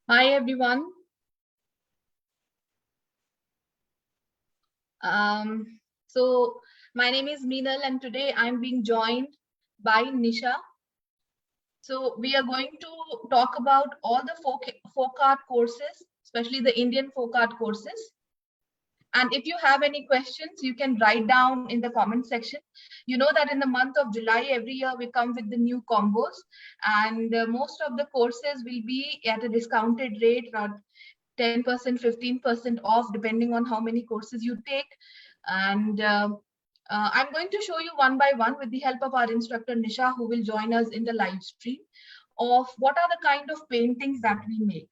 Hi everyone. So my name is Meenal and today I'm being joined by Nisha. So we are going to talk about all the folk art courses, especially the Indian folk art courses. And if you have any questions, you can write down in the comment section. You know that in the month of July, every year we come with the new combos, and most of the courses will be at a discounted rate, around 10%, 15% off, depending on how many courses you take. And I'm going to show you one by one with the help of our instructor Nisha, who will join us in the live stream, of what are the kind of paintings that we make.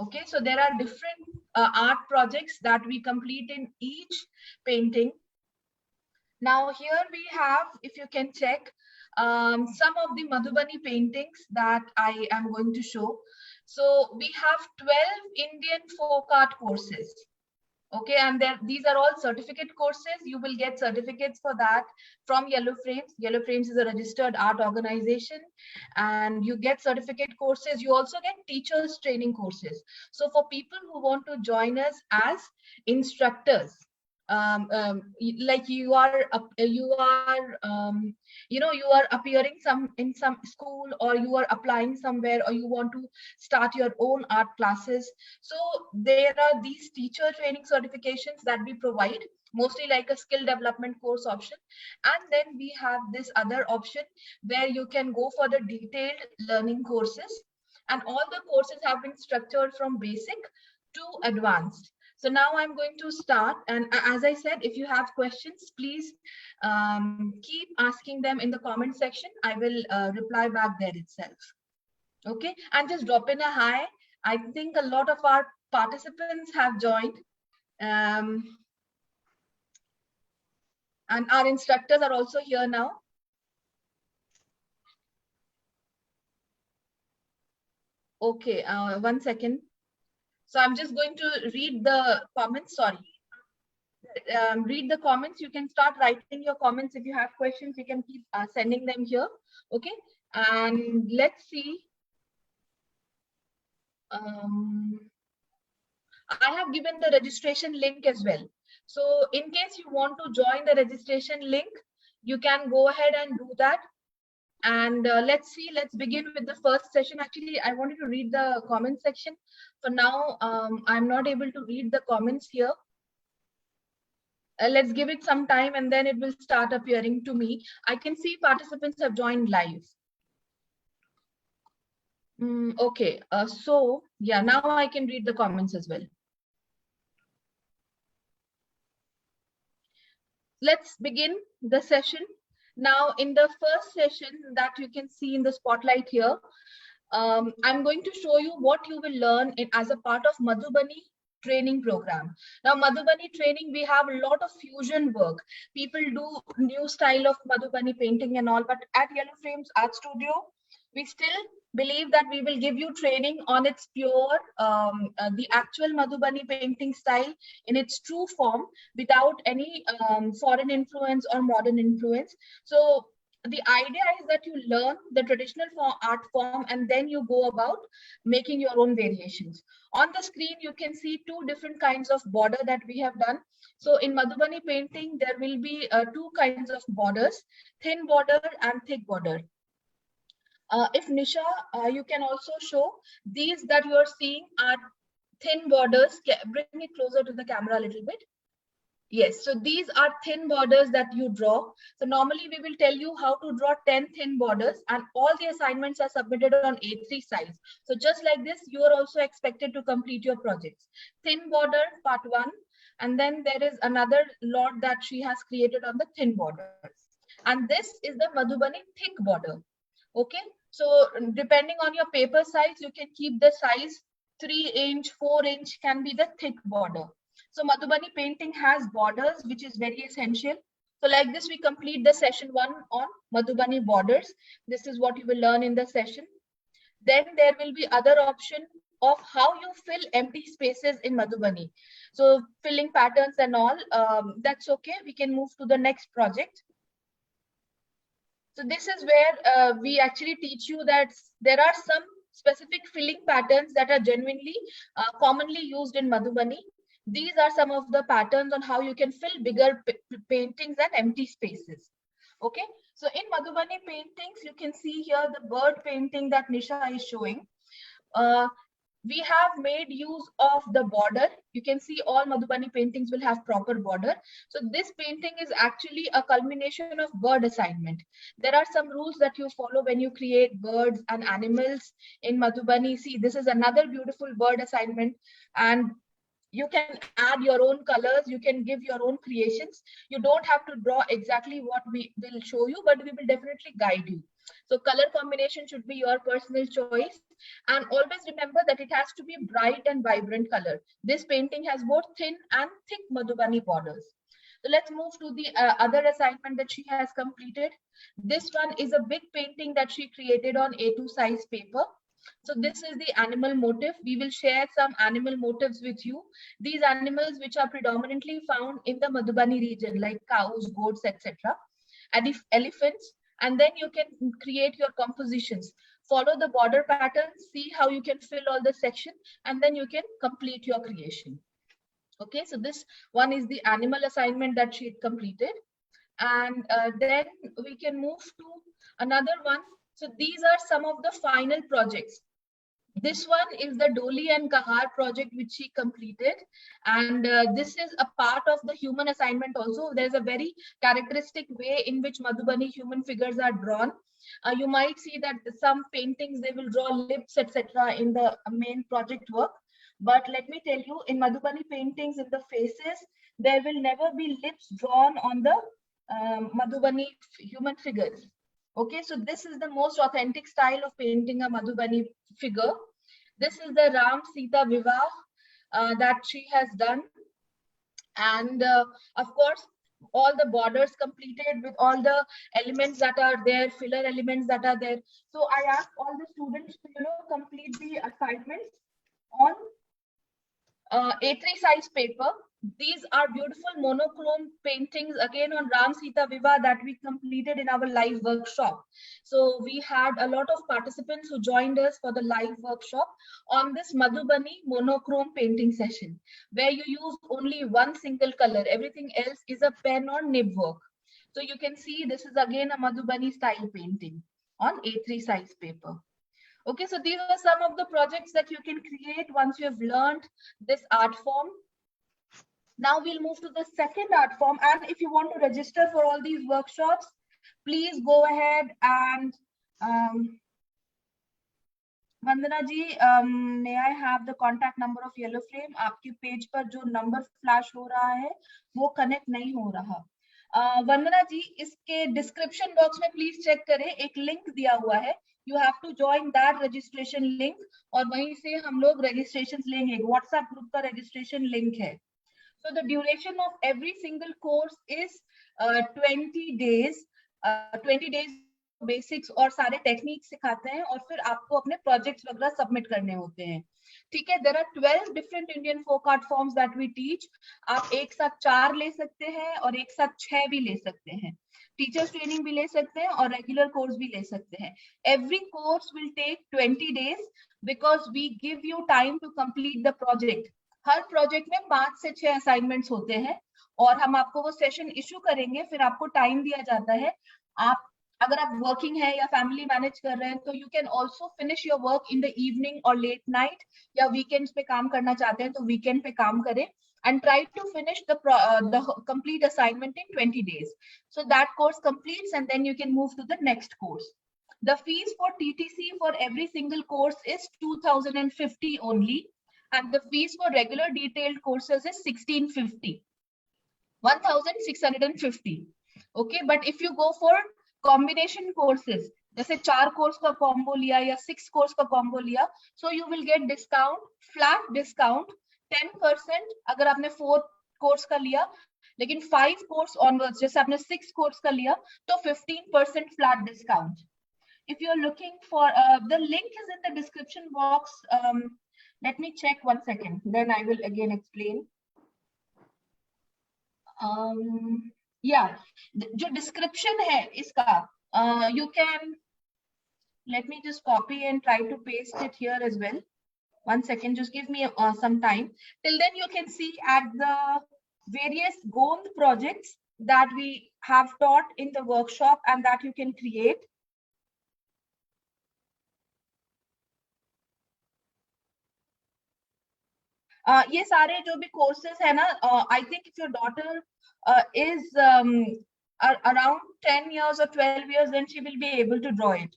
Okay, so there are different art projects that we complete in each painting. Now here we have, if you can check, some of the Madhubani paintings that I am going to show. So we have 12 Indian folk art courses. Okay, and these are all certificate courses. You will get certificates for that from Yellow Frames. Yellow Frames is a registered art organization, and you get certificate courses. You also get teachers training courses. So for people who want to join us as instructors, like you are you are appearing in some school, or you are applying somewhere, or you want to start your own art classes. So there are these teacher training certifications that we provide, mostly like a skill development course option. And then we have this other option where you can go for the detailed learning courses, and all the courses have been structured from basic to advanced. So now I'm going to start, and as I said, if you have questions, please keep asking them in the comment section. I will reply back there itself. Okay, and just drop in a hi. I think a lot of our participants have joined, and our instructors are also here now. Okay, 1 second. So I'm just going to read the comments. Sorry. Read the comments. You can start writing your comments. If you have questions, you can keep sending them here. Okay, and let's see. I have given the registration link as well. So in case you want to join the registration link, you can go ahead and do that. And let's begin with the first session. Actually, I wanted to read the comment section. For now, I'm not able to read the comments here. Let's give it some time and then it will start appearing to me. I can see participants have joined live. Okay, so yeah, now I can read the comments as well. Let's begin the session. Now, in the first session that you can see in the spotlight here, I'm going to show you what you will learn as a part of Madhubani training program. Now, Madhubani training, we have a lot of fusion work. People do new style of Madhubani painting and all, but at Yellow Frames Art Studio, we still believe that we will give you training on its pure, the actual Madhubani painting style in its true form, without any foreign influence or modern influence. So the idea is that you learn the traditional art form and then you go about making your own variations. On the screen, you can see two different kinds of border that we have done. So in Madhubani painting, there will be two kinds of borders, thin border and thick border. If Nisha, you can also show these that you are seeing are thin borders. Bring it closer to the camera a little bit. Yes, so these are thin borders that you draw. So normally we will tell you how to draw 10 thin borders, and all the assignments are submitted on A3 size. So just like this, you are also expected to complete your projects. Thin border, part 1, and then there is another lot that she has created on the thin borders. And this is the Madhubani thick border. Okay, so depending on your paper size, you can keep the size 3-inch, 4-inch can be the thick border. So Madhubani painting has borders, which is very essential. So like this, we complete the session 1 on Madhubani borders. This is what you will learn in the session. Then there will be other option of how you fill empty spaces in Madhubani. So filling patterns and all, that's okay. We can move to the next project. So this is where we actually teach you that there are some specific filling patterns that are genuinely commonly used in Madhubani. These are some of the patterns on how you can fill bigger paintings and empty spaces. Okay, so in Madhubani paintings, you can see here the bird painting that Nisha is showing. We have made use of the border. You can see all Madhubani paintings will have proper border. So this painting is actually a culmination of bird assignment. There are some rules that you follow when you create birds and animals in Madhubani. See, this is another beautiful bird assignment, and you can add your own colors, you can give your own creations. You don't have to draw exactly what we will show you, but we will definitely guide you. So color combination should be your personal choice, and always remember that it has to be bright and vibrant color. This painting has both thin and thick Madhubani borders. So let's move to the other assignment that she has completed. This one is a big painting that she created on A2 size paper. So this is the animal motif. We will share some animal motifs with you. These animals which are predominantly found in the Madhubani region, like cows, goats, etc. And elephants. And then you can create your compositions. Follow the border pattern, see how you can fill all the section, and then you can complete your creation. Okay, so this one is the animal assignment that she completed. And then we can move to another one. So these are some of the final projects. This one is the Doli and Kahar project which she completed, and this is a part of the human assignment also. There's a very characteristic way in which Madhubani human figures are drawn. You might see that some paintings they will draw lips etc. in the main project work, but let me tell you, in Madhubani paintings, in the faces, there will never be lips drawn on the Madhubani human figures. Okay, so this is the most authentic style of painting a Madhubani figure. This is the Ram Sita Vivah that she has done. And of course, all the borders completed with all the elements that are there, filler elements that are there. So I asked all the students to, complete the assignments on A3 size paper. These are beautiful monochrome paintings again on Ram Sita Vivah that we completed in our live workshop. So we had a lot of participants who joined us for the live workshop on this Madhubani monochrome painting session, where you use only one single color. Everything else is a pen or nib work. So you can see this is again a Madhubani style painting on A3 size paper. Okay, so these are some of the projects that you can create once you have learned this art form. Now we'll move to the second art form. And if you want to register for all these workshops, please go ahead and Vandana ji, may I have the contact number of Yellow Flame? आपके page पर जो number flash हो रहा है वो connect नहीं हो रहा. वंदना जी, इसके डिस्क्रिप्शन बॉक्स में प्लीज चेक करें, एक लिंक दिया हुआ है. You have to join that registration link और वहीं से हम लोग registrations लेंगे. WhatsApp group का registration link है. So the duration of every single course is 20 days. 20 days basics और सारे टेक्निक सिखाते हैं और फिर आपको अपने प्रोजेक्ट्स वगैरह सबमिट करने होते हैं. ठीक है, there are 12 different Indian folk art forms that we teach. आप एक साथ 4 ले सकते हैं और एक साथ 6 भी ले सकते हैं. टीचर्स ट्रेनिंग भी ले सकते हैं और रेगुलर कोर्स भी ले सकते हैं. Every course will take 20 days because we give you time to complete the project. हर प्रोजेक्ट में 5 से 6 असाइनमेंट्स होते हैं और हम आपको वो सेशन इशू करेंगे, फिर आपको टाइम दिया जाता है. आप अगर आप वर्किंग है या फैमिली मैनेज कर रहे हैं तो you can also finish your work in the evening और लेट नाइट, या वीकेंड्स पे काम करना चाहते हैं तो वीकेंड पे काम करें and try to finish the complete assignment in 20 days. So that course completes and then you can move to the next course. The fees for TTC for every single course is 2050 only, and the fees for regular detailed courses is 1650, 1650. Okay, but if you go for combination courses, जैसे 4 course का combo लिया या 6 course का combo लिया, so you will get discount, flat discount 10% अगर आपने 4 course का लिया. लेकिन 5 कोर्स ऑनवर्ड्स, जैसे आपने 6 कोर्स का लिया तो 15% flat discount. If you are looking for the link is in the description box. Let me check 1 second, then I will again explain. या जो डिस्क्रिप्शन है इसका, you can Let me just copy and try to paste it here as well. 1 second, just give me some time. Till then, you can see at the various Gond projects that we have taught in the workshop and that you can create. ये सारे जो भी courses है ना, I think if your daughter is around 10 years or 12 years, then she will be able to draw it.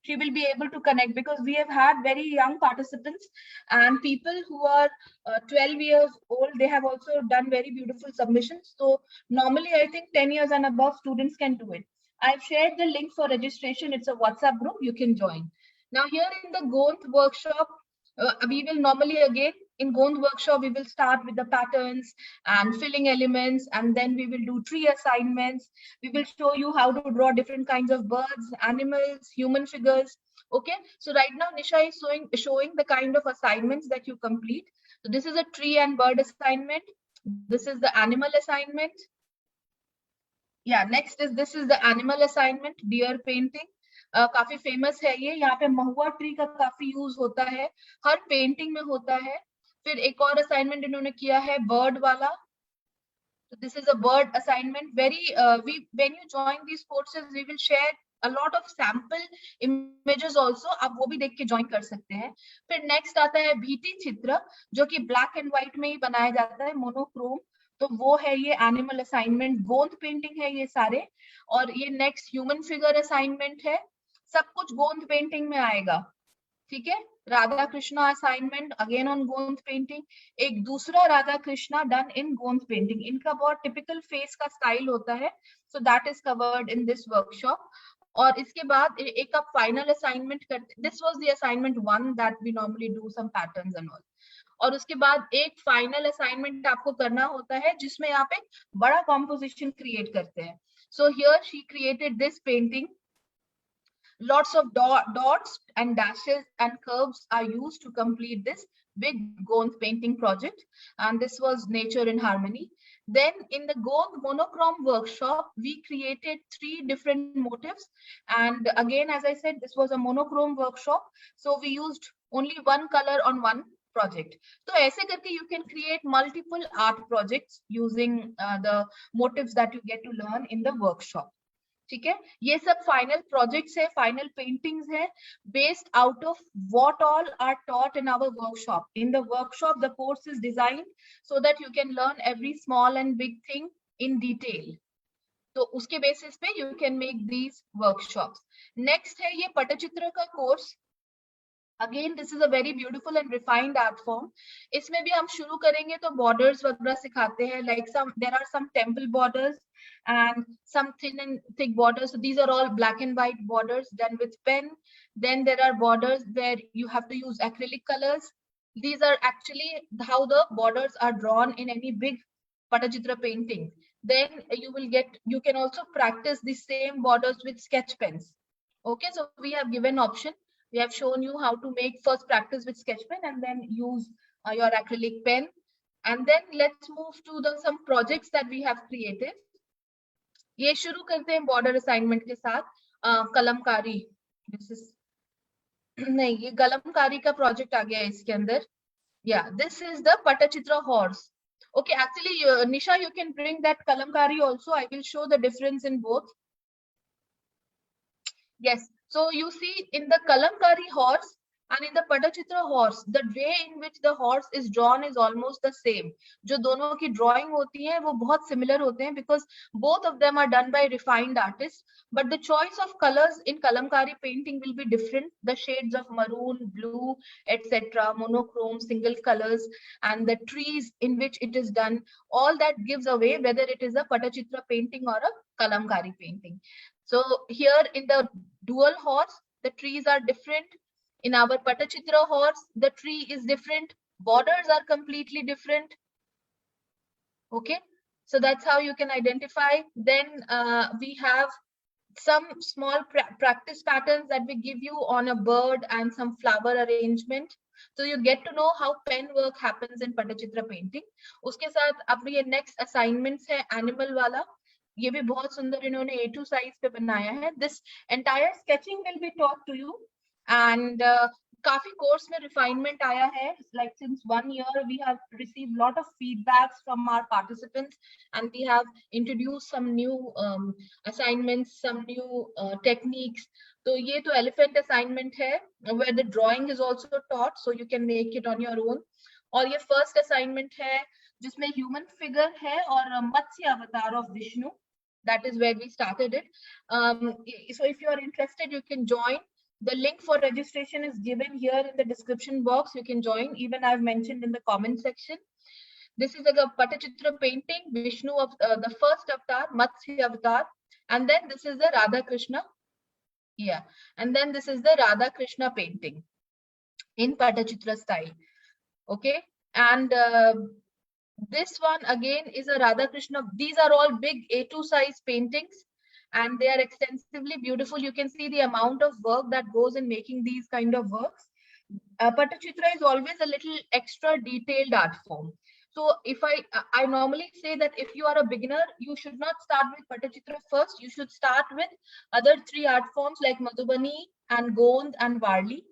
She will be able to connect, because we have had very young participants and people who are 12 years old. They have also done very beautiful submissions. So normally I think 10 years and above students can do it. I've shared the link for registration. It's a WhatsApp group. You can join. Now here in the Gond workshop, we will normally again in Gond workshop, we will start with the patterns and filling elements, and then we will do tree assignments. We will show you how to draw different kinds of birds, animals, human figures. Okay, so right now Nisha is showing the kind of assignments that you complete. So this is a tree and bird assignment. This is the animal assignment. Yeah, next is this is the animal assignment, deer painting. काफी famous है ये. यहाँ पे महुआ tree का काफी use होता है, हर painting में होता है. फिर एक और असाइनमेंट इन्होंने किया है बर्ड वाला. So this is a bird assignment. When you join these courses, we will share a lot of sample images also. आप वो भी देख के join कर सकते हैं. फिर next आता है भीति चित्र, जो कि black and white में ही बनाया जाता है, monochrome. तो वो है ये एनिमल असाइनमेंट. गोंद पेंटिंग है ये सारे. और ये नेक्स्ट ह्यूमन फिगर असाइनमेंट है. सब कुछ गोंद पेंटिंग में आएगा. ठीक है. Radha Krishna assignment again on गोंद पेंटिंग. एक दूसरा राधा कृष्णा डन इन गोंद पेंटिंग. इनका बहुत टिपिकल फेस का स्टाइल होता है. So that is covered in this workshop. और इसके बाद एक आप फाइनल असाइनमेंट करते. This was the assignment 1 that we normally do some patterns and all. और उसके बाद एक फाइनल असाइनमेंट आपको करना होता है, जिसमें आप एक बड़ा कॉम्पोजिशन क्रिएट करते हैं. So here she created this painting. Lots of dots and dashes and curves are used to complete this big Gond painting project, and this was nature in harmony. Then in the Gond monochrome workshop, we created 3 different motifs, and again, as I said, this was a monochrome workshop, so we used only one color on one project. So ऐसे करके you can create multiple art projects using the motifs that you get to learn in the workshop. ठीक है. ये सब final projects है, final paintings है, based out of what all are taught in our workshop. In the workshop the course is designed so that you can learn every small and big thing in detail. तो उसके basis पे you can make these workshops. Next है ये पटचित्र का कोर्स. Again this is a very beautiful and refined art form. इसमें भी हम शुरू करेंगे तो बॉर्डर्स वगैरह सिखाते हैं. Like some there are some temple borders and some thin and thick borders. So these are all black and white borders done with pen. Then there are borders where you have to use acrylic colors. These are actually how the borders are drawn in any big Pattachitra painting. Then you can also practice the same borders with sketch pens. Okay, so we have given option. We have shown you how to make first practice with sketch pen and then use your acrylic pen. And then let's move to the some projects that we have created. ये शुरू करते हैं border assignment के साथ. Kalamkari. This is नहीं, ये कलमकारी का project आ गया इसके अंदर. या this is the Patachitra horse. Okay, actually Nisha you can bring that Kalamkari also. I will show the difference in both. Yes, so you see in the Kalamkari horse and in the Pattachitra horse, the way in which the horse is drawn is almost the same. जो दोनों की drawing होती है वो बहुत similar होते हैं, because both of them are done by refined artists. But the choice of colors in Kalamkari painting will be different. The shades of maroon, blue, etc., monochrome, single colors, and the trees in which it is done, all that gives away whether it is a Pattachitra painting or a Kalamkari painting. So here in the dual horse, the trees are different. In our Pattachitra horse, the tree is different. Borders are completely different. Okay, so that's how you can identify. Then we have some small practice patterns that we give you on a bird and some flower arrangement. So you get to know how pen work happens in Pattachitra painting. उसके साथ अब ये next assignments है animal वाला. ये भी बहुत सुंदर इन्होंने A2 साइज पे बनाया है. This entire sketching will be taught to you and काफी कोर्स में रिफाइनमेंट आया है. Like since 1 year we have received lot of feedbacks from our participants and we have introduced some new assignments, some new techniques. तो ये तो elephant assignment है where the drawing is also taught so you can make it on your own. और ये first assignment है जिसमें human figure है और मत्स्य अवतार of Vishnu. That is where we started it. So if you are interested, you can join. The link for registration is given here in the description box. You can join. Even I've mentioned in the comment section. This is a Pattachitra painting, Vishnu of the first avatar, Matsya avatar. And then this is the Radha Krishna. Yeah. And then this is the Radha Krishna painting in Pattachitra style. Okay. And this one again is a Radha Krishna. These are all big A2 size paintings and they are extensively beautiful. You can see the amount of work that goes in making these kind of works. Pattachitra is always a little extra detailed art form. So if I normally say that if you are a beginner, you should not start with Pattachitra first. You should start with other 3 art forms like Madhubani and Gond and Warli.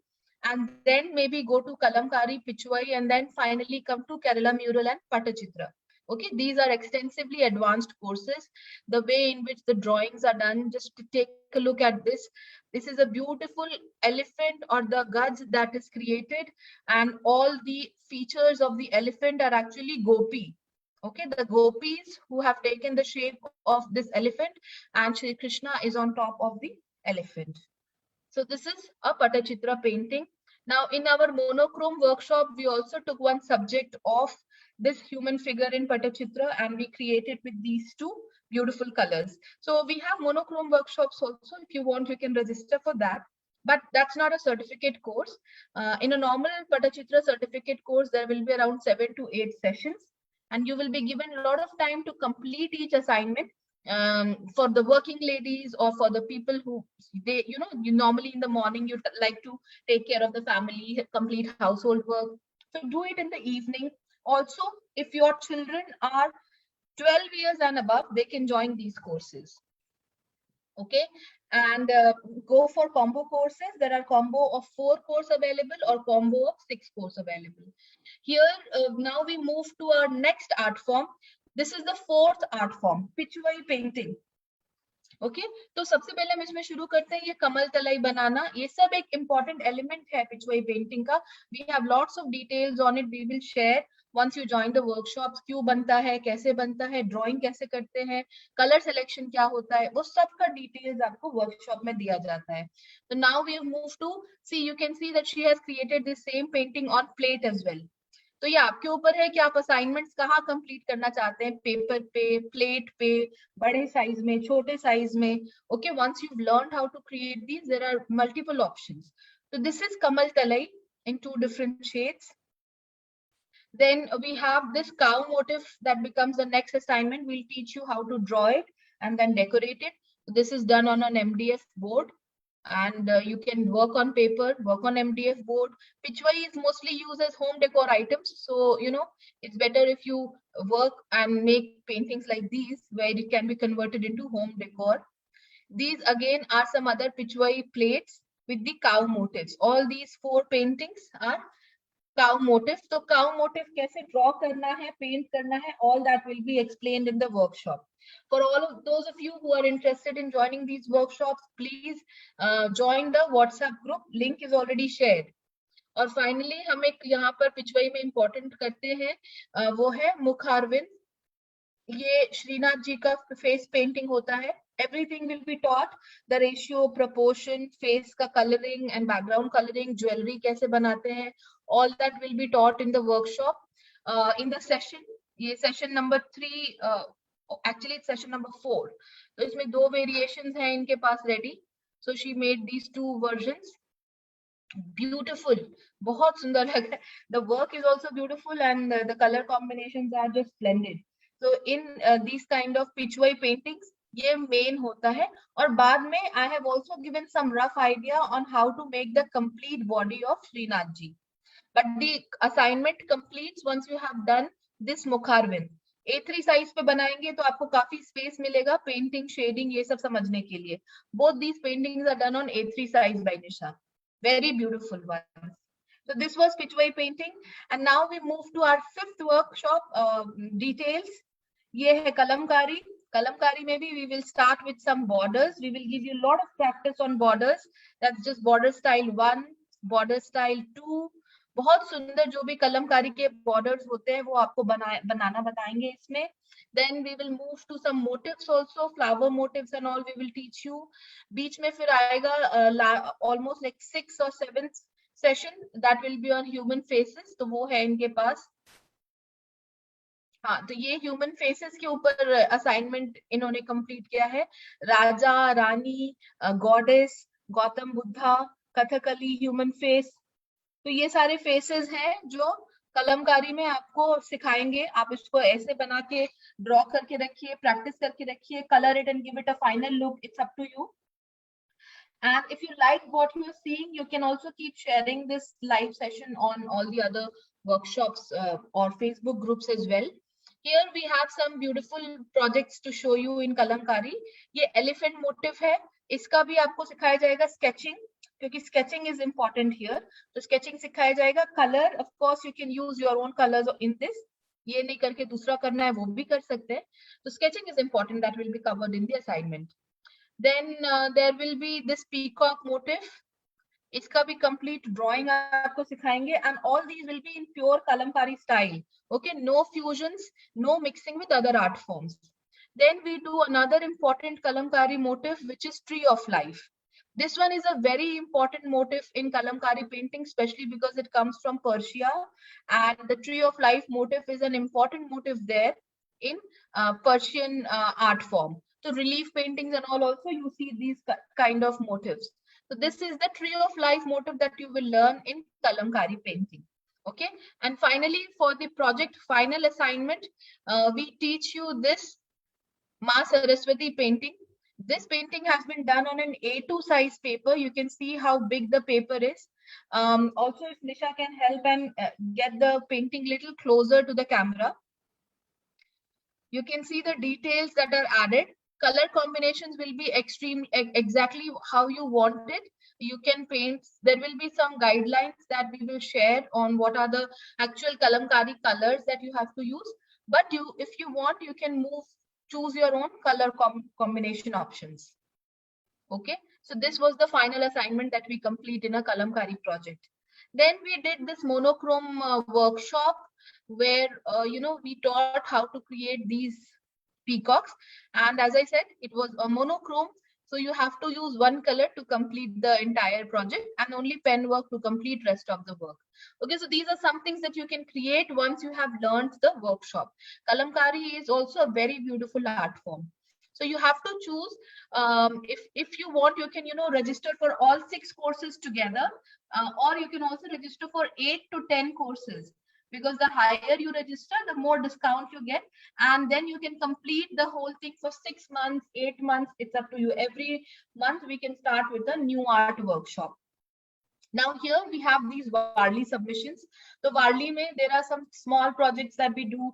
And then maybe go to Kalamkari, Pichwai, and then finally come to Kerala Mural and Pattachitra. Okay, these are extensively advanced courses. The way in which the drawings are done, just to take a look at this. This is a beautiful elephant or the guts that is created, and all the features of the elephant are actually gopi. Okay, the gopis who have taken the shape of this elephant, and Shri Krishna is on top of the elephant. So this is a Pattachitra painting. Now in our monochrome workshop, we also took one subject of this human figure in Pattachitra and we created with these 2 beautiful colors. So we have monochrome workshops also. If you want, you can register for that. But that's not a certificate course. In a normal Pattachitra certificate course, there will be around 7 to 8 sessions. And you will be given a lot of time to complete each assignment. For the working ladies or for the people who you normally in the morning you like to take care of the family, complete household work, so do it in the evening. Also, if your children are 12 years and above, they can join these courses. Okay, and go for combo courses. There are combo of 4 course available or combo of 6 course available. Here now we move to our next art form. This is the 4th art form, Pichwai painting. Okay तो सबसे पहले हम इसमें शुरू करते हैं ये कमल तलाई बनाना. ये सब एक important element है पिचवाई पेंटिंग का. We have lots of details on it. We will share once you join the workshops. क्यों बनता है, कैसे बनता है, ड्राइंग कैसे करते हैं, कलर सिलेक्शन क्या होता है, वो सब का डिटेल्स आपको वर्कशॉप में दिया जाता है. So now we have moved to see. You can see that she has created the same painting on plate as well. तो ये आपके ऊपर है कि आप असाइनमेंट्स कहाँ कंप्लीट करना चाहते हैं, पेपर पे, प्लेट पे, बड़े साइज में, छोटे साइज में. Okay, once you learn how to create these, there are multiple options. तो this is Kamal Talai in 2 different shades. Then we have this cow motif that becomes the next assignment. We'll teach you how to draw it and then decorate it. This is done on an MDF board. And you can work on paper, work on MDF board. Pichwai is mostly used as home decor items, so it's better if you work and make paintings like these where it can be converted into home decor. These again are some other Pichwai plates with the cow motifs. All these 4 paintings are cow motif. So cow motif कैसे draw करना है, paint करना है, all that will be explained in the workshop. For all of those of you who are interested in joining these workshops, please join the WhatsApp group. Link is already shared. और finally हम एक यहाँ पर पिचवाई में important करते हैं, वो है मुखारविंद. ये श्रीनाथ जी का फेस पेंटिंग होता है. Everything will be taught, the ratio, proportion, face का coloring and background coloring, jewelry कैसे बनाते हैं, all that will be taught in the workshop. In the session, ये session number 3, actually it's session number 4. तो इसमें 2 variations हैं इनके पास ready. So she made these 2 versions. Beautiful, बहुत सुंदर लग रहा है. The work is also beautiful and the color combinations are just splendid. So in these kind of Pichwai paintings, ये main होता है. और बाद में I have also given some rough idea on how to make the complete body of Srinath ji. But the assignment completes once you have done this Mukharvind. A3 size पे बनाएंगे तो आपको काफी स्पेस मिलेगा पेंटिंग, शेडिंग, ये सब समझने के लिए. Both these paintings are done on A3 size by Nisha. Very beautiful one. So this was Pichwai painting, and now we move to our fifth workshop details. ये है कलमकारी. कलमकारी में भी we will start with some borders. We will give you a lot of practice on borders. That's just border style 1, border style 2. बहुत सुंदर जो भी कलमकारी के borders होते हैं वो आपको बनाना बताएंगे इसमें. Then we will move to some motifs also, flower motifs and all we will teach you. बीच में फिर आएगा almost like 6 or 7 session that will be on human faces. तो वो है इनके पास. हाँ, तो ये ह्यूमन फेसेस के ऊपर असाइनमेंट इन्होंने कंप्लीट किया है. राजा, रानी, goddess, Gautam Buddha, Kathakali, human face. तो ये सारे फेसेस हैं जो कलमकारी में आपको सिखाएंगे. आप इसको ऐसे बना के ड्रॉ करके रखिए, प्रैक्टिस करके रखिए, colour it and give it a final look. It's up to you. And if you like what you're seeing, you can also keep sharing this live session on all the other workshops or Facebook groups as well. Here we have some beautiful projects to show you in Kalamkari. ये elephant motif है. इसका भी आपको सिखाया जाएगा sketching, क्योंकि sketching is important here. तो sketching सिखाया जाएगा. Color, of course, you can use your own colors in this. ये नहीं करके दूसरा करना है वो भी कर सकते हैं. तो sketching is important. That will be covered in the assignment. Then there will be this peacock motif. इसका भी complete drawing आपको सिखाएंगे, and all these will be in pure Kalamkari style. Okay, no fusions, no mixing with other art forms. Then we do another important Kalamkari motif, which is tree of life. This one is a very important motif in Kalamkari painting, especially because it comes from Persia, and the tree of life motif is an important motif there in Persian art form. So relief paintings and all also you see these kind of motifs. So this is the tree of life motif that you will learn in Kalamkari painting. Okay, and finally for the project final assignment, we teach you this Ma Saraswati painting. This painting has been done on an A2 size paper. You can see how big the paper is. Also, if Nisha can help and get the painting little closer to the camera, you can see the details that are added. Color combinations will be exactly how you want it. You can paint. There will be some guidelines that we will share on what are the actual Kalamkari colors that you have to use. But if you want, you can choose your own color combination options. Okay, so this was the final assignment that we complete in a Kalamkari project. Then we did this monochrome workshop where we taught how to create these peacocks, and as I said, it was a monochrome, so you have to use one color to complete the entire project and only pen work to complete rest of the work. Okay, so these are some things that you can create once you have learned the workshop. Kalamkari is also a very beautiful art form. So you have to choose. If you want, you can register for all 6 courses together, or you can also register for 8 to 10 courses, because the higher you register, the more discount you get, and then you can complete the whole thing for 6 months, 8 months. It's up to you. Every month we can start with a new art workshop. Now here we have these Warli submissions. So Warli mein there are some small projects that we do,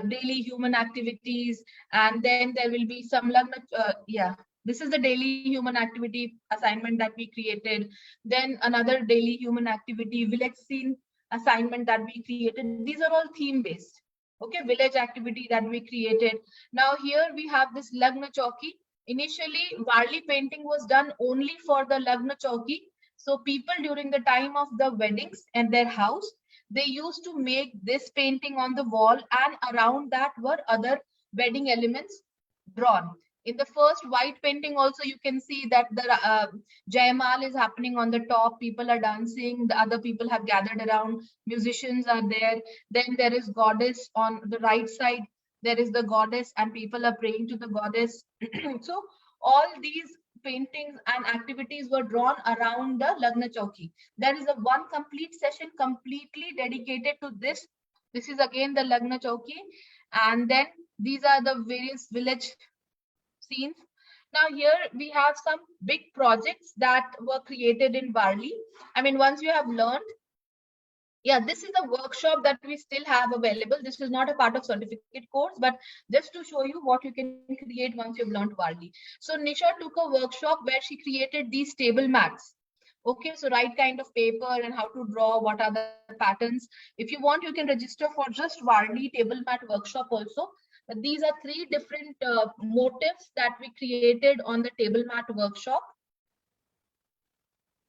daily human activities, and then there will be some this is the daily human activity assignment that we created. Then another daily human activity village scene assignment that we created. These are all theme based. Okay, village activity that we created. Now here we have this Lagna Chowki. Initially Warli painting was done only for the Lagna Chowki. So people during the time of the weddings at their house, they used to make this painting on the wall, and around that were other wedding elements drawn. In the first white painting also, you can see that the Jayamal is happening on the top. People are dancing. The other people have gathered around. Musicians are there. Then there is goddess on the right side. There is the goddess and people are praying to the goddess. So all these paintings and activities were drawn around the Lagna Chowki. There is a one complete session completely dedicated to this. This is again the Lagna Chowki, and then these are the various village scenes. Now here we have some big projects that were created in Warli. I mean, once you have learned Yeah, this is a workshop that we still have available. This is not a part of certificate course, but just to show you what you can create once you've learned Warli. So Nisha took a workshop where she created these table mats. Okay, so right kind of paper and how to draw, what are the patterns. If you want, you can register for just Warli table mat workshop also. But these are three different motifs that we created on the table mat workshop.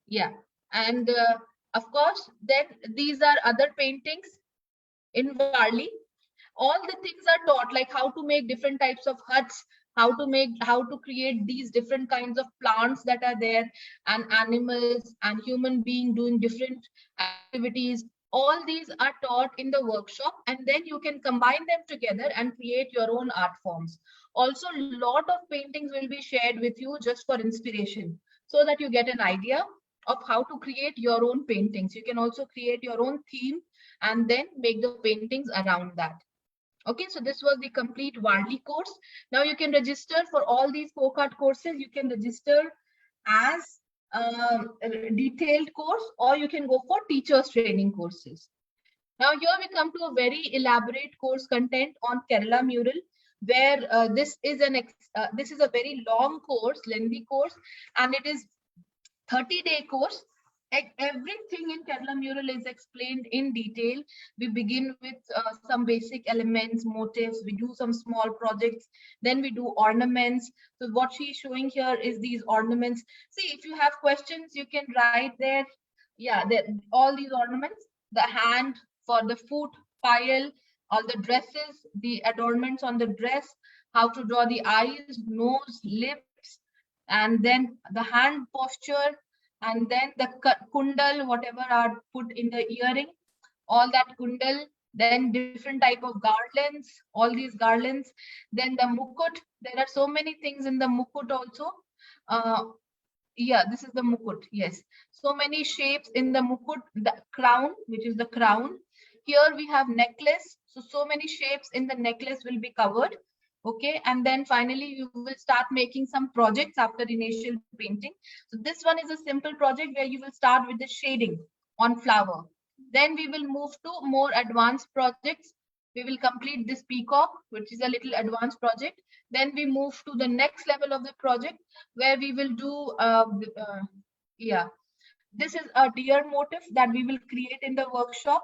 Yeah, and of course, then these are other paintings in Warli. All the things are taught, like how to make different types of huts, how to create these different kinds of plants that are there, and animals and human being doing different activities. All these are taught in the workshop, and then you can combine them together and create your own art forms. Also, a lot of paintings will be shared with you just for inspiration, so that you get an idea of how to create your own paintings. You can also create your own theme and then make the paintings around that. Okay, so this was the complete Warli course. Now you can register for all these Folkart courses. You can register as a detailed course, or you can go for teachers training courses. Now here we come to a very elaborate course content on Kerala mural, where this is a very long course, lengthy course, and it is 30-day course. Everything in Kerala mural is explained in detail. We begin with some basic elements, motifs. We do some small projects. Then we do ornaments. So what she is showing here is these ornaments. See, if you have questions, you can write there. Yeah, all these ornaments, the hand for the foot, pile, all the dresses, the adornments on the dress, how to draw the eyes, nose, lips, and then the hand posture, and then the kundal, whatever are put in the earring, all that kundal, then different type of garlands, all these garlands, then the mukut. There are so many things in the mukut also. uh, yeah, this is the mukut. Yes, so many shapes in the mukut. The crown, which is the crown. Here we have necklace, so many shapes in the necklace will be covered. Okay, and then finally you will start making some projects after initial painting. So this one is a simple project where you will start with the shading on flower. Then we will move to more advanced projects. We will complete this peacock, which is a little advanced project. Then we move to the next level of the project, where we will do yeah, this is a deer motif that we will create in the workshop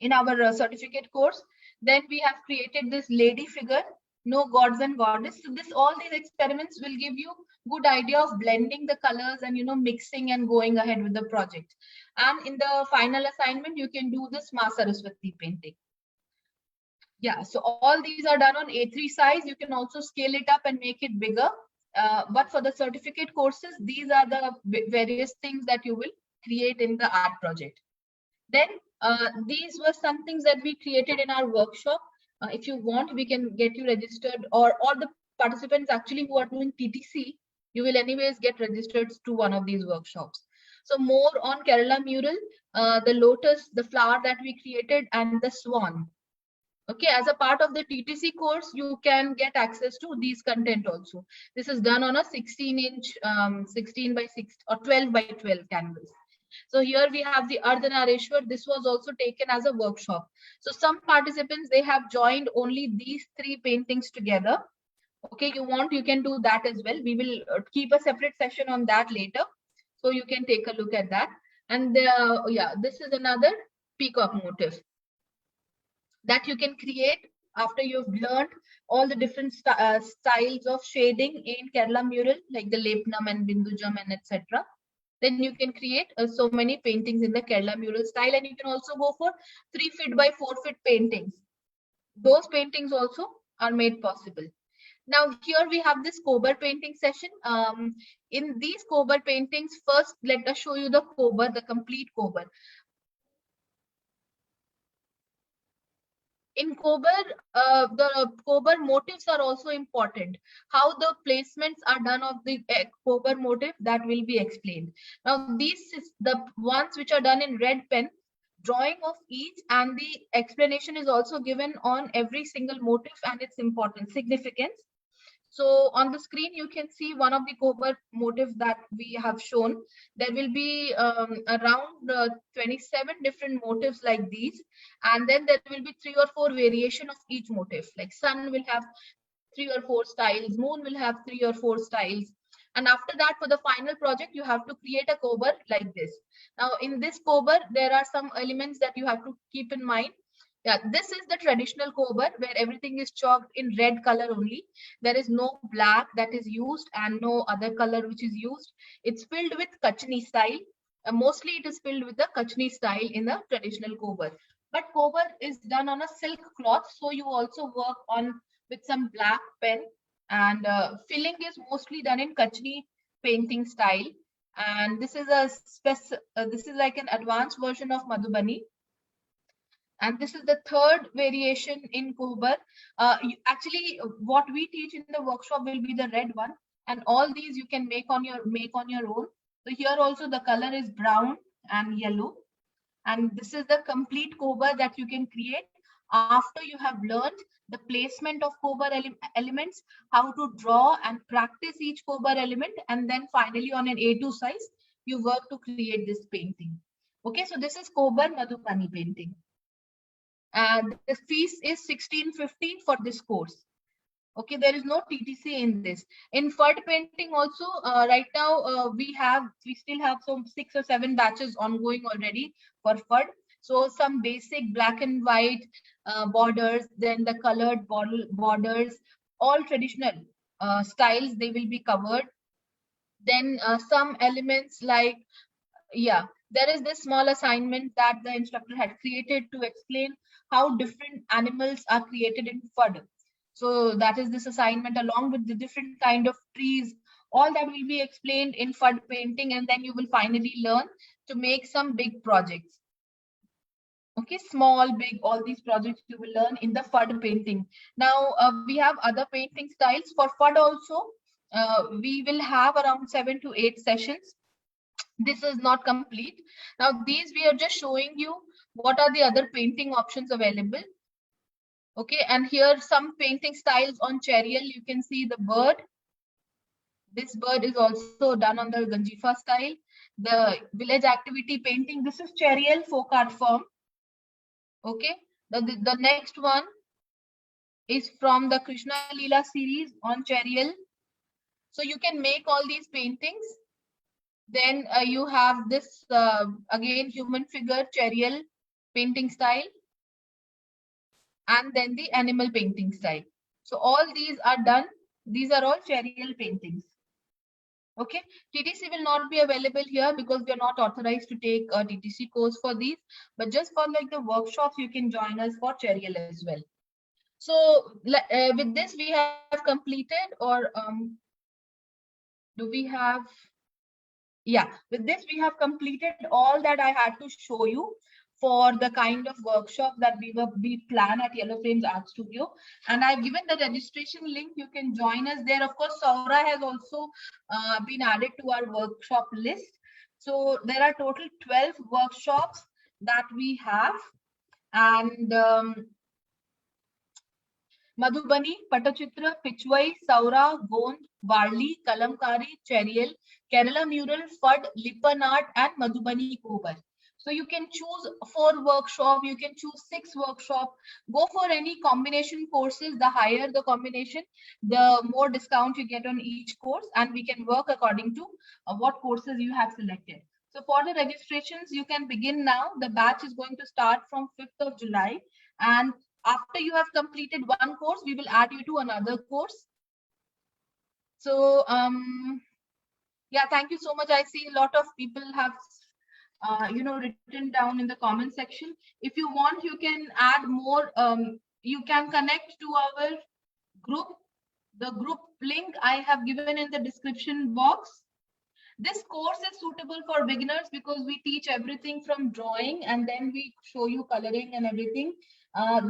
in our certificate course. Then we have created this lady figure, no gods and goddess. So this, all these experiments will give you good idea of blending the colors and mixing and going ahead with the project. And in the final assignment, you can do this Ma Saraswati painting. Yeah, so all these are done on A3 size. You can also scale it up and make it bigger. But for the certificate courses, these are the various things that you will create in the art project. Then these were some things that we created in our workshop. If you want, we can get you registered, or all the participants actually who are doing TTC, you will anyways get registered to one of these workshops. So more on Kerala mural, the lotus, the flower that we created, and the swan. Okay, as a part of the TTC course, you can get access to these content also. This is done on a 16-inch, 16 by 6 or 12 by 12 canvas. So here we have the Ardhanareshwar. This was also taken as a workshop. So some participants, they have joined only these three paintings together. Okay, you can do that as well. We will keep a separate session on that later. So you can take a look at that. And yeah, this is another peacock motif that you can create after you've learned all the different styles of shading in Kerala mural, like the Lepnam and Bindujam and etc. Then you can create so many paintings in the Kerala mural style, and you can also go for 3 feet by 4 feet paintings. Those paintings also are made possible. Now here we have this Kohbar painting session. In these Kohbar paintings, first let us show you the Kohbar, the complete Kohbar. In Kohbar, the Kohbar motifs are also important. How the placements are done of the Kohbar motif, that will be explained. Now, these the ones which are done in red pen, drawing of each, and the explanation is also given on every single motif and its importance, significance. So on the screen, you can see one of the Kohbar motifs that we have shown. There will be around 27 different motifs like these. And then there will be 3 or 4 variation of each motif. Like sun will have 3 or 4 styles, moon will have 3 or 4 styles. And after that, for the final project, you have to create a Kohbar like this. Now in this Kohbar, there are some elements that you have to keep in mind. Yeah, this is the traditional Kohbar where everything is chalked in red color only. There is no black that is used and no other color which is used. It's filled with Kachni style. Mostly it is filled with the Kachni style in the traditional Kohbar. But Kohbar is done on a silk cloth, so you also work on with some black pen, and filling is mostly done in Kachni painting style. And this is this is like an advanced version of Madhubani, and this is the third variation in Kohbar. Actually, what we teach in the workshop will be the red one, and all these you can make on your own. So here also the color is brown and yellow, and this is the complete Kohbar that you can create after you have learned the placement of Kohbar elements, how to draw and practice each Kohbar element, and then finally on an A2 size you work to create this painting. Okay, so this is Kohbar Madhubani painting. The fees is 1650 for this course. Okay, there is no TTC in this. In Phad painting also, right now we still have some 6 or 7 batches ongoing already for Phad. So some basic black and white borders, then the colored borders, all traditional styles they will be covered. Then some elements like, yeah, there is this small assignment that the instructor had created to explain how different animals are created in Phad. So that is this assignment along with the different kind of trees. All that will be explained in Phad painting, and then you will finally learn to make some big projects. Okay, small, big, all these projects you will learn in the Phad painting. Now we have other painting styles for Phad also. We will have around 7 to 8 sessions. This is not complete. Now these we are just showing you what are the other painting options available. Okay, and here some painting styles on Cheriyal. You can see the bird. This bird is also done on the Ganjifa style. The village activity painting, this is Cheriyal folk art form. Okay, the next one is from the Krishna Leela series on Cheriyal. So you can make all these paintings. Then you have this again human figure Cheriyal painting style, and then the animal painting style. So all these are done. These are all Cheriyal paintings. Okay, TTC will not be available here because we are not authorized to take a TTC course for these, but just for like the workshops, you can join us for Cheriyal as well. So with this, we have completed, or do we have? Yeah, with this, we have completed all that I had to show you for the kind of workshop that we plan at Yellow Frames Art Studio. And I've given the registration link. You can join us there. Of course, Saura has also been added to our workshop list. So there are total 12 workshops that we have. And Madhubani, Pattachitra, Pichwai, Saura, Gond, Warli, Kalamkari, Cheriyal, Kerala Mural, Phad, Lippan Art, and Madhubani Kohbar. So you can choose 4 workshop, you can choose 6 workshop, go for any combination courses. The higher the combination, the more discount you get on each course, and we can work according to what courses you have selected. So for the registrations, you can begin now. The batch is going to start from 5th of July, and after you have completed one course, we will add you to another course. So yeah, thank you so much. I see a lot of people have written down in the comment section. If you want, you can add more. You can connect to our group. The group link I have given in the description box. This course is suitable for beginners because we teach everything from drawing, and then we show you coloring and everything.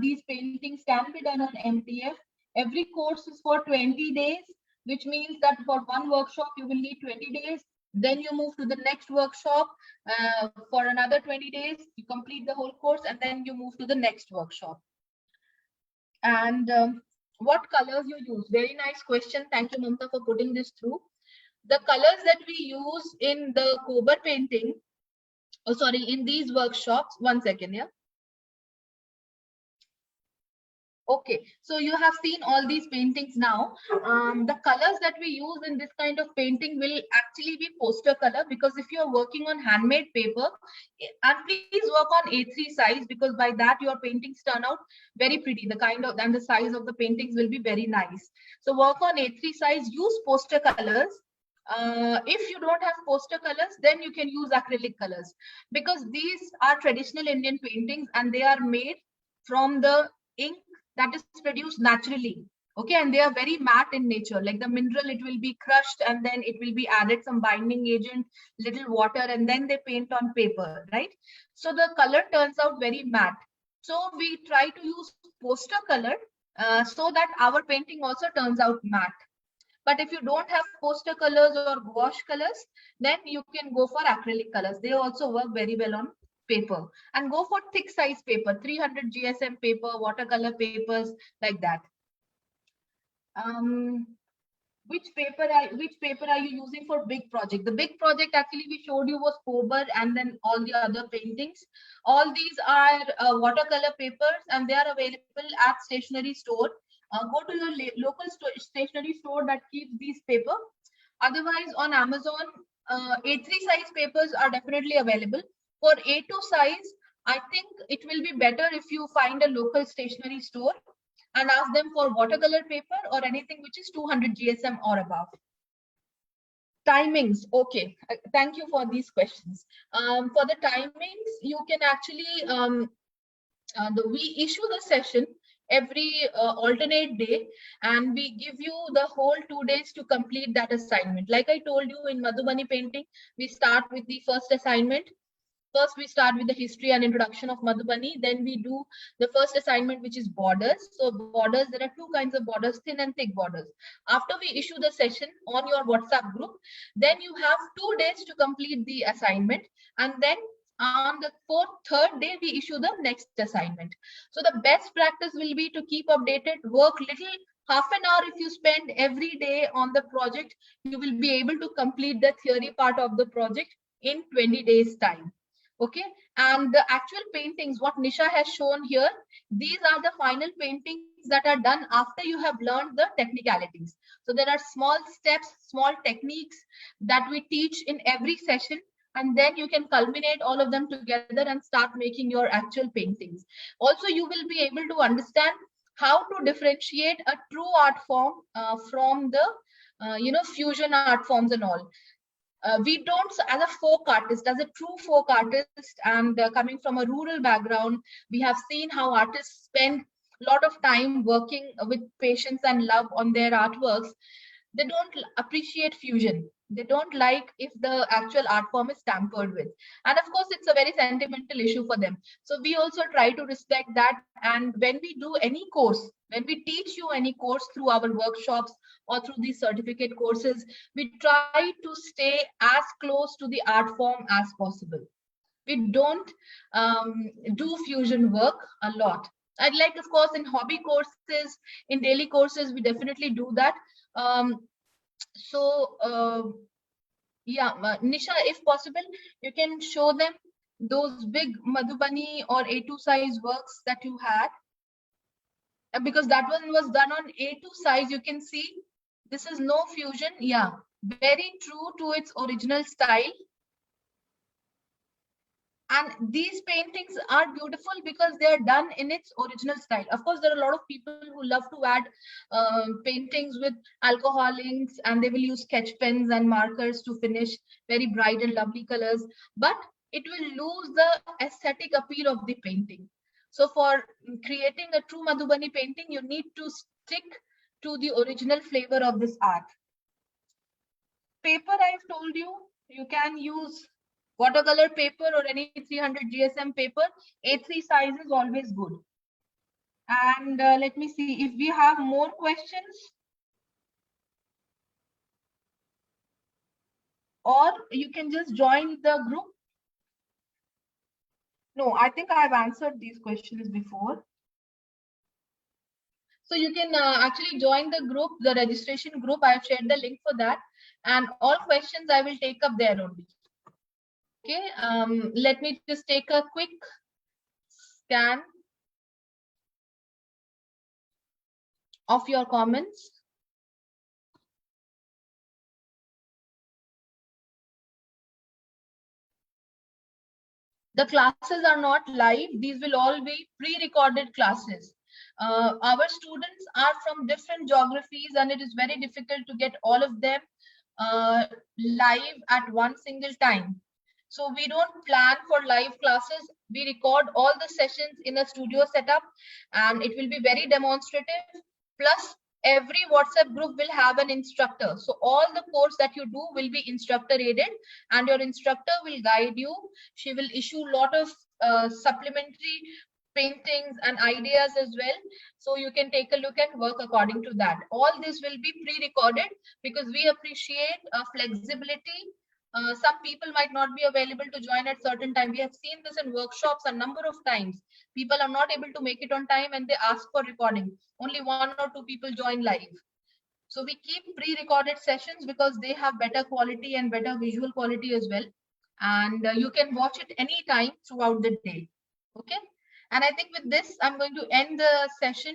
These paintings can be done on MTF. Every course is for 20 days, which means that for one workshop, you will need 20 days. Then you move to the next workshop for another 20 days. You complete the whole course, and then you move to the next workshop. And what colors you use? Very nice question. Thank you, Mamta, for putting this through. The colors that we use in the Kohbar painting, oh sorry, in these workshops, 1 second, yeah. Okay, so you have seen all these paintings now. The colors that we use in this kind of painting will actually be poster color, because if you are working on handmade paper, and please work on A3 size, because by that your paintings turn out very pretty. The kind of and the size of the paintings will be very nice. So work on A3 size, use poster colors. If you don't have poster colors, then you can use acrylic colors, because these are traditional Indian paintings and they are made from the ink that is produced naturally. Okay, and they are very matte in nature. Like the mineral, it will be crushed and then it will be added some binding agent, little water, and then they paint on paper, right? So the color turns out very matte. So we try to use poster color so that our painting also turns out matte. But if you don't have poster colors or gouache colors, then you can go for acrylic colors. They also work very well on paper. And go for thick size paper, 300 GSM paper, watercolor papers, like that. Which paper are you using for big project? The big project actually we showed you was Kohbar and then all the other paintings. All these are watercolor papers and they are available at stationery store. Go to your local stationery store that keeps these paper. Otherwise, on Amazon, A3 size papers are definitely available. For A2 size, I think it will be better if you find a local stationery store and ask them for watercolor paper or anything which is 200 GSM or above. Timings, okay. Thank you for these questions. For the timings, you can actually, we issue the session every alternate day, and we give you the whole 2 days to complete that assignment. Like I told you, in Madhubani painting, we start with the first assignment. First, we start with the history and introduction of Madhubani. Then we do the first assignment, which is borders. So borders, there are two kinds of borders, thin and thick borders. After we issue the session on your WhatsApp group, then you have 2 days to complete the assignment. And then on the third day, we issue the next assignment. So the best practice will be to keep updated, work little, half an hour if you spend every day on the project, you will be able to complete the theory part of the project in 20 days time. Okay, and the actual paintings, what Nisha has shown here, these are the final paintings that are done after you have learned the technicalities. So there are small steps, small techniques that we teach in every session, and then you can culminate all of them together and start making your actual paintings. Also, you will be able to understand how to differentiate a true art form from the fusion art forms and all. We don't, as a folk artist, as a true folk artist, and coming from a rural background, we have seen how artists spend a lot of time working with patience and love on their artworks. They don't appreciate fusion. They don't like if the actual art form is tampered with. And of course, it's a very sentimental issue for them. So we also try to respect that. And when we do any course, when we teach you any course through our workshops or through these certificate courses, we try to stay as close to the art form as possible. We don't do fusion work a lot. I'd like, of course, in hobby courses, in daily courses, we definitely do that. Yeah, Nisha, if possible, you can show them those big Madhubani or A2 size works that you had. Because that one was done on A2 size, you can see this is no fusion. Yeah, very true to its original style. And these paintings are beautiful because they are done in its original style. Of course, there are a lot of people who love to add paintings with alcohol inks, and they will use sketch pens and markers to finish very bright and lovely colors. But it will lose the aesthetic appeal of the painting. So for creating a true Madhubani painting, you need to stick to the original flavor of this art. Paper, I've told you, you can use watercolor paper or any 300 GSM paper. A3 size is always good. And let me see if we have more questions. Or you can just join the group. No, I think I've answered these questions before. So you can actually join the group, the registration group. I have shared the link for that, and all questions I will take up there only. Okay, let me just take a quick scan of your comments. The classes are not live. These will all be pre-recorded classes. Our students are from different geographies, and it is very difficult to get all of them live at one single time. So we don't plan for live classes. We record all the sessions in a studio setup, and it will be very demonstrative. Plus, every WhatsApp group will have an instructor. So all the course that you do will be instructor aided, and your instructor will guide you. She will issue a lot of supplementary paintings and ideas as well. So you can take a look and work according to that. All this will be pre-recorded because we appreciate flexibility. Some people might not be available to join at certain time. We have seen this in workshops a number of times. People are not able to make it on time and they ask for recording. Only 1 or 2 people join live. So we keep pre-recorded sessions because they have better quality and better visual quality as well. And you can watch it anytime throughout the day. Okay. And I think with this, I'm going to end the session.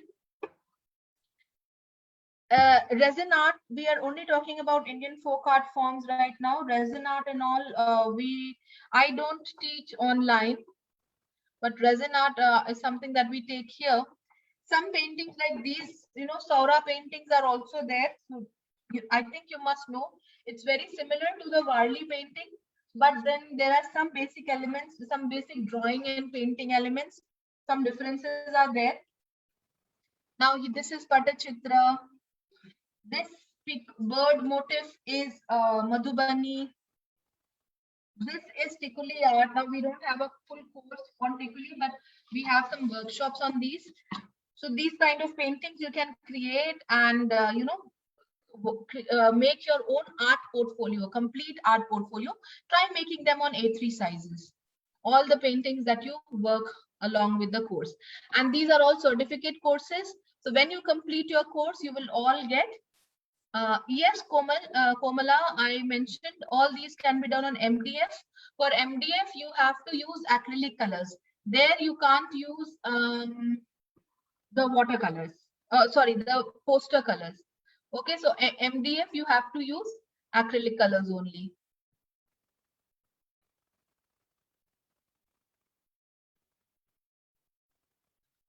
Resin art, we are only talking about Indian folk art forms right now. Resin art and all, I don't teach online, but resin art is something that we take here. Some paintings like these, Saura paintings are also there. So I think you must know it's very similar to the Warli painting, but then there are some basic elements, some basic drawing and painting elements. Some differences are there. Now this is Pattachitra. This bird motif is Madhubani. This is Tikuli art. Now we don't have a full course on Tikuli, but we have some workshops on these. So these kind of paintings you can create and make your own art portfolio, complete art portfolio. Try making them on A3 sizes. All the paintings that you work along with the course. And these are all certificate courses. So when you complete your course, you will all get yes, Komala, I mentioned all these can be done on MDF. For MDF, you have to use acrylic colors. There you can't use the watercolors. Sorry, the poster colors. Okay, so MDF, you have to use acrylic colors only.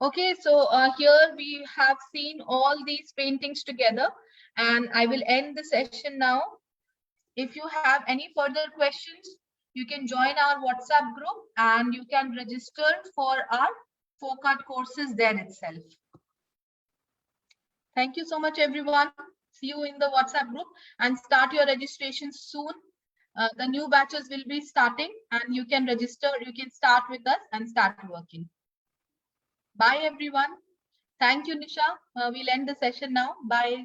Okay, so here we have seen all these paintings together, and I will end the session now. If you have any further questions, you can join our WhatsApp group and you can register for our folk art courses there itself. Thank you so much, everyone. See you in the WhatsApp group and start your registration soon. The new batches will be starting and you can register, you can start with us and start working. Bye, everyone. Thank you, Nisha. We'll end the session now. Bye.